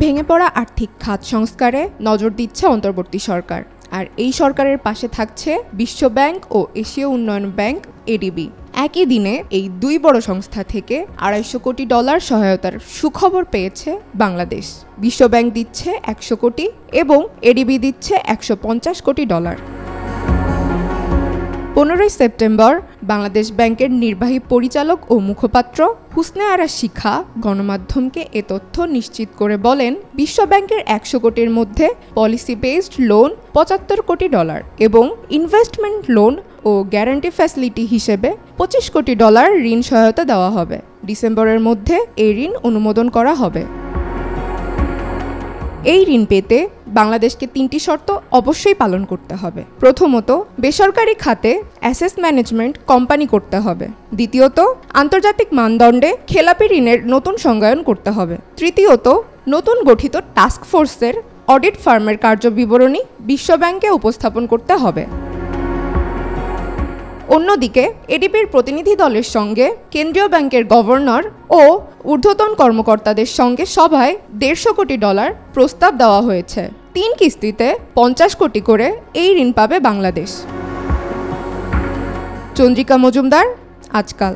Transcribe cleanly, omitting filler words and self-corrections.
ভেঙে পড়া আর্থিক খাত সংস্কারে নজর দিচ্ছে অন্তর্বর্তী সরকার। আর এই সরকারের পাশে থাকছে বিশ্ব ব্যাংক ও এশীয় উন্নয়ন ব্যাংক এডিবি। একই দিনে এই দুই বড় সংস্থা থেকে $250 কোটি সহায়তার সুখবর পেয়েছে বাংলাদেশ। বিশ্ব ব্যাংক দিচ্ছে 100 কোটি এবং এডিবি দিচ্ছে $150 কোটি। 15 সেপ্টেম্বর বাংলাদেশ ব্যাংকের নির্বাহী পরিচালক ও মুখপাত্র হুসনে আরা শিখা গণমাধ্যমকে এ তথ্য নিশ্চিত করে বলেন, বিশ্ব ব্যাংকের 100 কোটির মধ্যে পলিসি বেসড লোন $75 কোটি এবং ইনভেস্টমেন্ট লোন ও গ্যারান্টি ফ্যাসিলিটি হিসেবে $25 কোটি ঋণ সহায়তা দেওয়া হবে। ডিসেম্বরের মধ্যে এই ঋণ অনুমোদন করা হবে। এই ঋণ পেতে বাংলাদেশকে 3টি শর্ত অবশ্যই পালন করতে হবে। প্রথমত, বেসরকারি খাতে অ্যাসেট ম্যানেজমেন্ট কোম্পানি করতে হবে। দ্বিতীয়ত, আন্তর্জাতিক মানদণ্ডে খেলাপি ঋণের নতুন সংজ্ঞায়ন করতে হবে। তৃতীয়ত, নতুন গঠিত টাস্ক ফোর্সের অডিট ফার্মের কার্যবিবরণী বিশ্ব ব্যাংকে উপস্থাপন করতে হবে। অন্যদিকে এডিবির প্রতিনিধি দলের সঙ্গে কেন্দ্রীয় ব্যাংকের গভর্নর ও ঊর্ধ্বতন কর্মকর্তাদের সঙ্গে সভায় $150 কোটি প্রস্তাব দেওয়া হয়েছে। 3 কিস্তিতে 50 কোটি করে এই ঋণ পাবে বাংলাদেশ। চন্দ্রিকা মজুমদার, আজকাল।